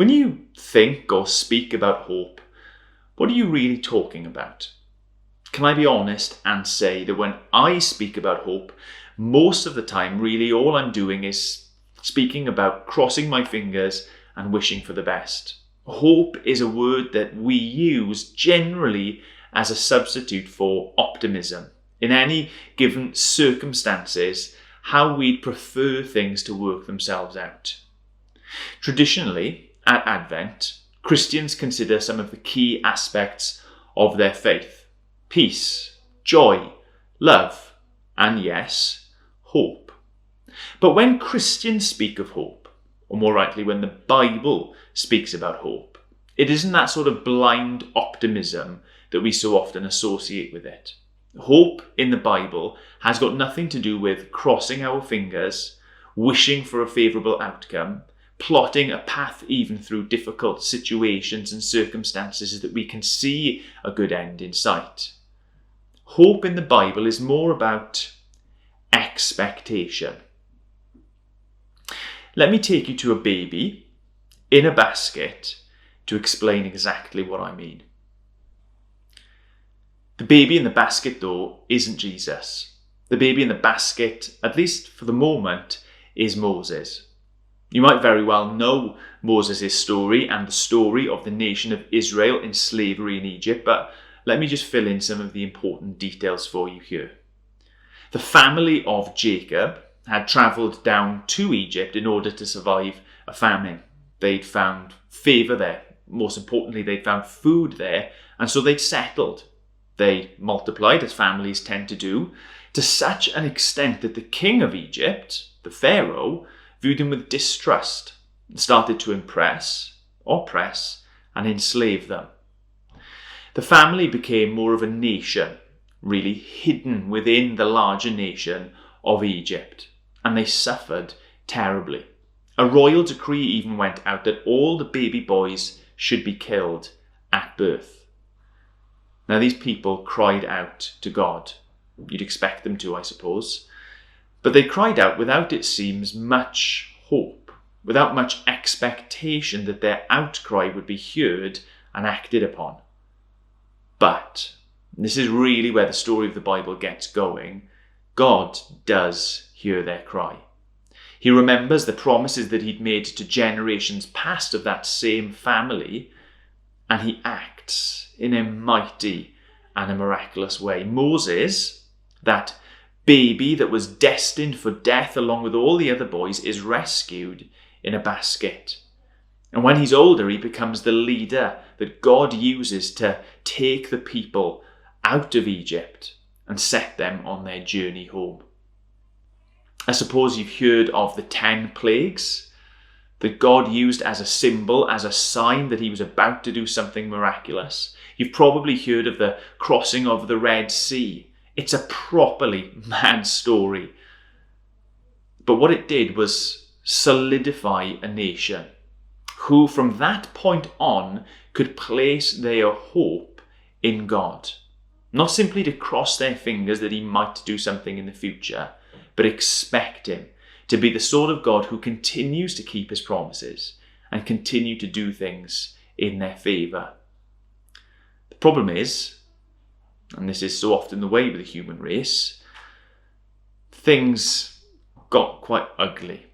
When you think or speak about hope, what are you really talking about? Can I be honest and say that when I speak about hope, most of the time, really all I'm doing is speaking about crossing my fingers and wishing for the best. Hope is a word that we use generally as a substitute for optimism. In any given circumstances, how we'd prefer things to work themselves out. Traditionally, at Advent, Christians consider some of the key aspects of their faith: peace, joy, love, and yes, hope. But when Christians speak of hope, or more rightly, when the Bible speaks about hope, it isn't that sort of blind optimism that we so often associate with it. Hope in the Bible has got nothing to do with crossing our fingers, wishing for a favourable outcome, plotting a path even through difficult situations and circumstances that we can see a good end in sight. Hope in the Bible is more about expectation. Let me take you to a baby in a basket to explain exactly what I mean. The baby in the basket, though, isn't Jesus. The baby in the basket, at least for the moment, is Moses. You might very well know Moses' story and the story of the nation of Israel in slavery in Egypt, but let me just fill in some of the important details for you here. The family of Jacob had travelled down to Egypt in order to survive a famine. They'd found favour there. Most importantly, they'd found food there, and so they'd settled. They multiplied, as families tend to do, to such an extent that the king of Egypt, the Pharaoh, viewed them with distrust and started to oppress, and enslave them. The family became more of a nation, really hidden within the larger nation of Egypt, and they suffered terribly. A royal decree even went out that all the baby boys should be killed at birth. Now these people cried out to God. You'd expect them to, I suppose. But they cried out without, it seems, much hope, without much expectation that their outcry would be heard and acted upon. But, and this is really where the story of the Bible gets going, God does hear their cry. He remembers the promises that he'd made to generations past of that same family, and he acts in a mighty and a miraculous way. Moses, that baby that was destined for death along with all the other boys, is rescued in a basket. And when he's older, he becomes the leader that God uses to take the people out of Egypt and set them on their journey home. I suppose you've heard of the 10 plagues that God used as a symbol, as a sign that he was about to do something miraculous. You've probably heard of the crossing of the Red Sea. It's a properly mad story. But what it did was solidify a nation who from that point on could place their hope in God. Not simply to cross their fingers that he might do something in the future, but expect him to be the sort of God who continues to keep his promises and continue to do things in their favour. The problem is, and this is so often the way with the human race, things got quite ugly.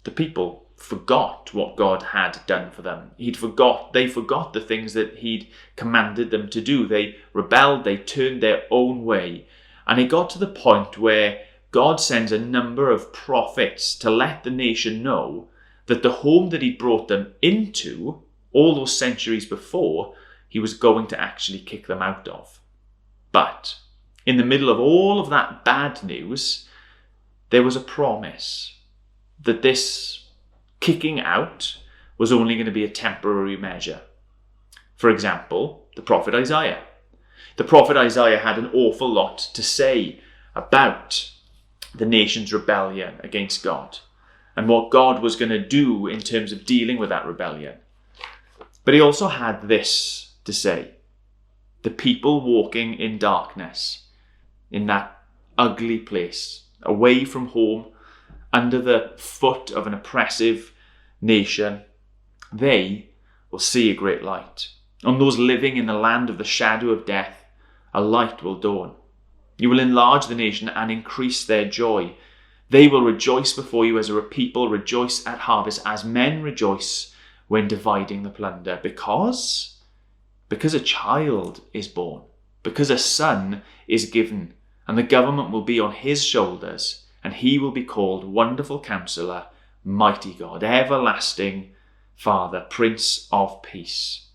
The people forgot what God had done for them. They forgot the things that he'd commanded them to do. They rebelled, they turned their own way. And it got to the point where God sends a number of prophets to let the nation know that the home that he'd brought them into all those centuries before, he was going to actually kick them out of. But in the middle of all of that bad news, there was a promise that this kicking out was only going to be a temporary measure. For example, the prophet Isaiah. The prophet Isaiah had an awful lot to say about the nation's rebellion against God and what God was going to do in terms of dealing with that rebellion. But he also had this to say: the people walking in darkness, in that ugly place, away from home, under the foot of an oppressive nation, they will see a great light. On those living in the land of the shadow of death, a light will dawn. You will enlarge the nation and increase their joy. They will rejoice before you as a people rejoice at harvest, as men rejoice when dividing the plunder. Because a child is born, because a son is given, and the government will be on his shoulders, and he will be called Wonderful Counselor, Mighty God, Everlasting Father, Prince of Peace.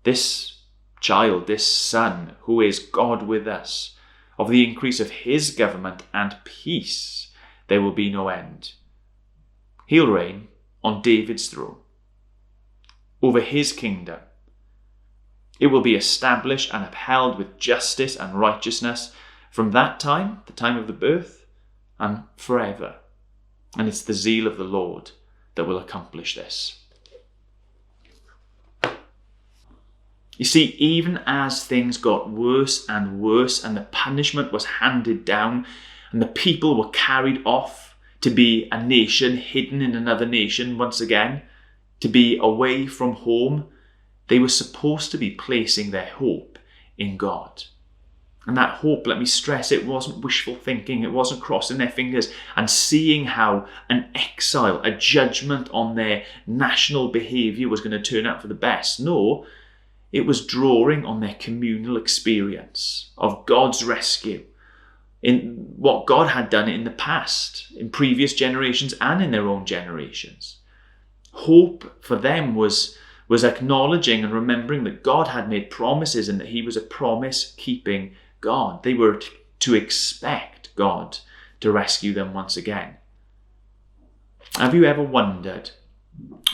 This child, this son, who is God with us, of the increase of his government and peace, there will be no end. He'll reign on David's throne, over his kingdom. It will be established and upheld with justice and righteousness from that time, the time of the birth, and forever. And it's the zeal of the Lord that will accomplish this. You see, even as things got worse and worse, and the punishment was handed down, and the people were carried off to be a nation hidden in another nation once again, to be away from home, they were supposed to be placing their hope in God. And that hope, let me stress, it wasn't wishful thinking, it wasn't crossing their fingers and seeing how an exile, a judgment on their national behaviour was going to turn out for the best. No, it was drawing on their communal experience of God's rescue, in what God had done in the past, in previous generations and in their own generations. Hope for them was acknowledging and remembering that God had made promises and that he was a promise-keeping God. They were to expect God to rescue them once again. Have you ever wondered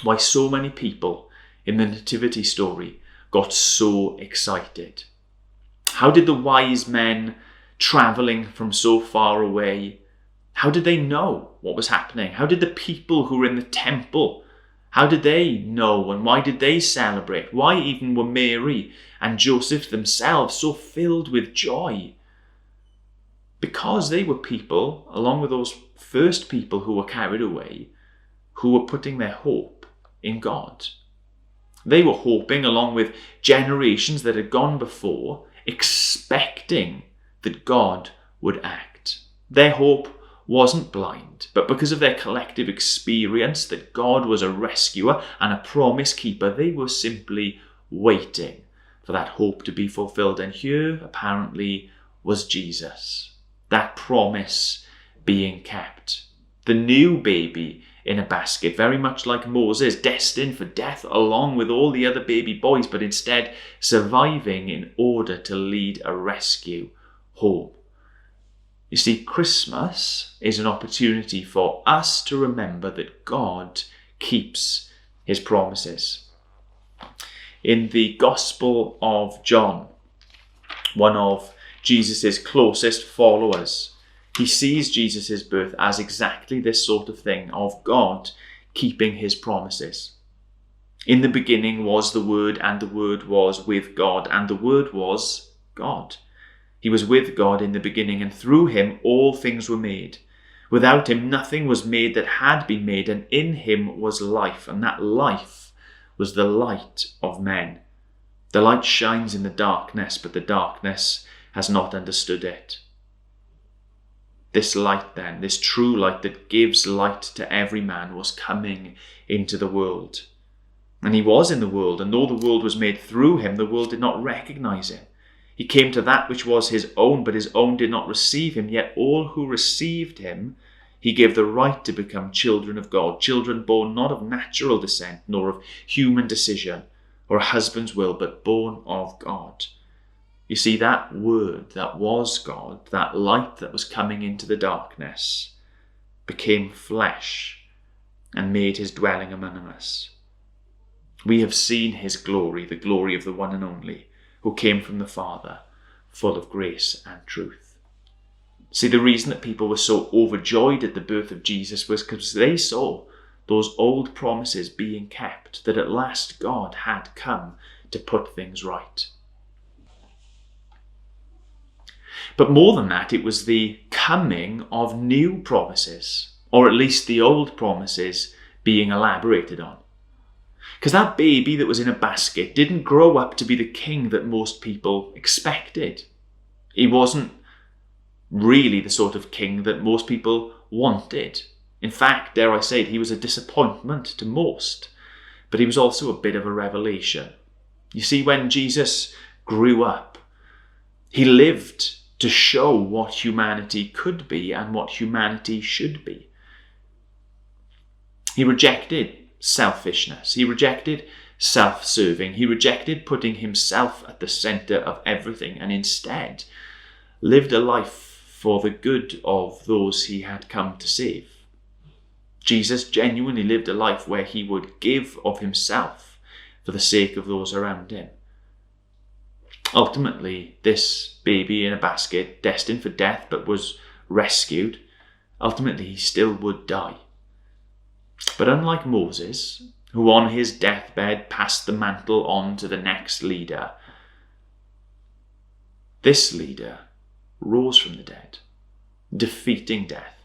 why so many people in the nativity story got so excited? How did the wise men travelling from so far away, how did they know what was happening? How did the people who were in the temple, how did they know, and why did they celebrate? Why even were Mary and Joseph themselves so filled with joy? Because they were people, along with those first people who were carried away, who were putting their hope in God. They were hoping, along with generations that had gone before, expecting that God would act. Their hope wasn't blind, but because of their collective experience that God was a rescuer and a promise keeper, they were simply waiting for that hope to be fulfilled. And here, apparently, was Jesus, that promise being kept. The new baby in a basket, very much like Moses, destined for death along with all the other baby boys, but instead surviving in order to lead a rescue home. You see, Christmas is an opportunity for us to remember that God keeps his promises. In the Gospel of John, one of Jesus' closest followers, he sees Jesus' birth as exactly this sort of thing, of God keeping his promises. In the beginning was the Word, and the Word was with God, and the Word was God. He was with God in the beginning, and through him all things were made. Without him nothing was made that had been made, and in him was life, and that life was the light of men. The light shines in the darkness, but the darkness has not understood it. This light then, this true light that gives light to every man, was coming into the world. And he was in the world, and though the world was made through him, the world did not recognize him. He came to that which was his own, but his own did not receive him. Yet all who received him, he gave the right to become children of God, children born not of natural descent, nor of human decision, or a husband's will, but born of God. You see, that word that was God, that light that was coming into the darkness, became flesh and made his dwelling among us. We have seen his glory, the glory of the one and only, who came from the Father, full of grace and truth. See, the reason that people were so overjoyed at the birth of Jesus was because they saw those old promises being kept, that at last God had come to put things right. But more than that, it was the coming of new promises, or at least the old promises being elaborated on. Because that baby that was in a basket didn't grow up to be the king that most people expected. He wasn't really the sort of king that most people wanted. In fact, dare I say it, he was a disappointment to most. But he was also a bit of a revelation. You see, when Jesus grew up, he lived to show what humanity could be and what humanity should be. He rejected selfishness. He rejected self-serving. He rejected putting himself at the centre of everything, and instead lived a life for the good of those he had come to save. Jesus genuinely lived a life where he would give of himself for the sake of those around him. Ultimately, this baby in a basket, destined for death but was rescued, ultimately he still would die. But unlike Moses, who on his deathbed passed the mantle on to the next leader, this leader rose from the dead, defeating death.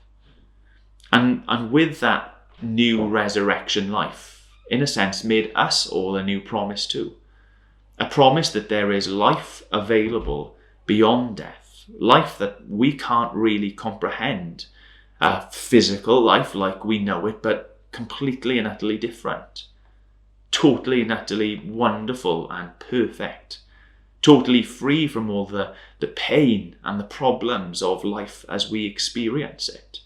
And with that new resurrection life, in a sense, made us all a new promise too. A promise that there is life available beyond death, life that we can't really comprehend, a physical life like we know it, but completely and utterly different, totally and utterly wonderful and perfect, totally free from all the pain and the problems of life as we experience it.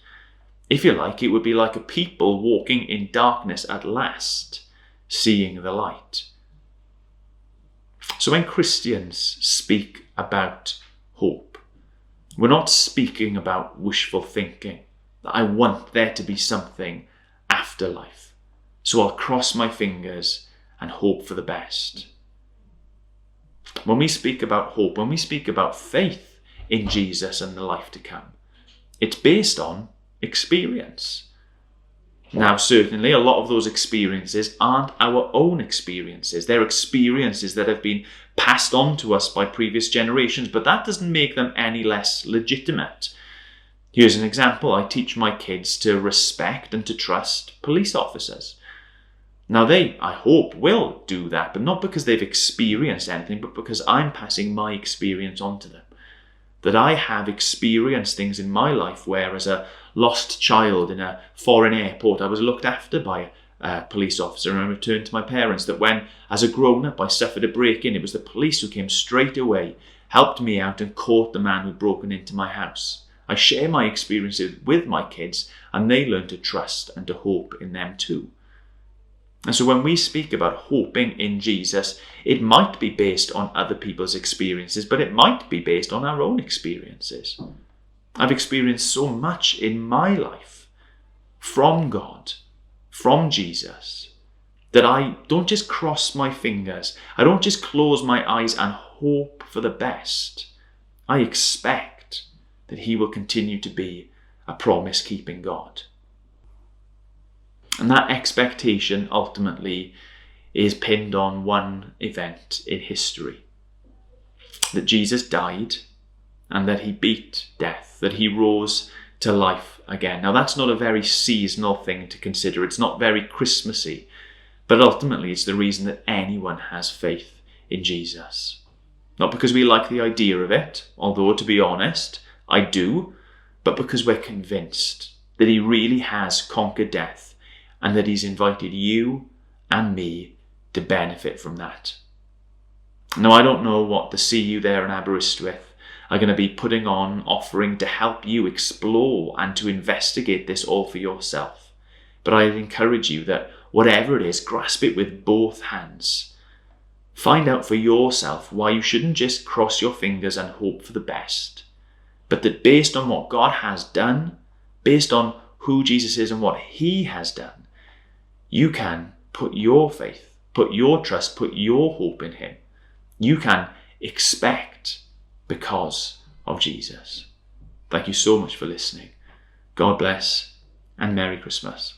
If you like, it would be like a people walking in darkness at last, seeing the light. So when Christians speak about hope, we're not speaking about wishful thinking. I want there to be something after life, so I'll cross my fingers and hope for the best. When we speak about hope, when we speak about faith in Jesus and the life to come, it's based on experience. Now, certainly a lot of those experiences aren't our own experiences. They're experiences that have been passed on to us by previous generations, but that doesn't make them any less legitimate. Here's an example. I teach my kids to respect and to trust police officers. Now they, I hope, will do that, but not because they've experienced anything, but because I'm passing my experience on to them. That I have experienced things in my life where, as a lost child in a foreign airport, I was looked after by a police officer and I returned to my parents. That when, as a grown-up, I suffered a break-in, it was the police who came straight away, helped me out and caught the man who'd broken into my house. I share my experiences with my kids and they learn to trust and to hope in them too. And so when we speak about hoping in Jesus, it might be based on other people's experiences, but it might be based on our own experiences. I've experienced so much in my life from God, from Jesus, that I don't just cross my fingers. I don't just close my eyes and hope for the best. I expect that he will continue to be a promise-keeping God. And that expectation ultimately is pinned on one event in history. That Jesus died and that he beat death, that he rose to life again. Now that's not a very seasonal thing to consider. It's not very Christmassy, but ultimately it's the reason that anyone has faith in Jesus. Not because we like the idea of it, although to be honest, I do, but because we're convinced that he really has conquered death and that he's invited you and me to benefit from that. Now, I don't know what the See You There in Aberystwyth are going to be putting on, offering to help you explore and to investigate this all for yourself. But I'd encourage you that whatever it is, grasp it with both hands. Find out for yourself why you shouldn't just cross your fingers and hope for the best, but that based on what God has done, based on who Jesus is and what he has done, you can put your faith, put your trust, put your hope in him. You can expect because of Jesus. Thank you so much for listening. God bless and Merry Christmas.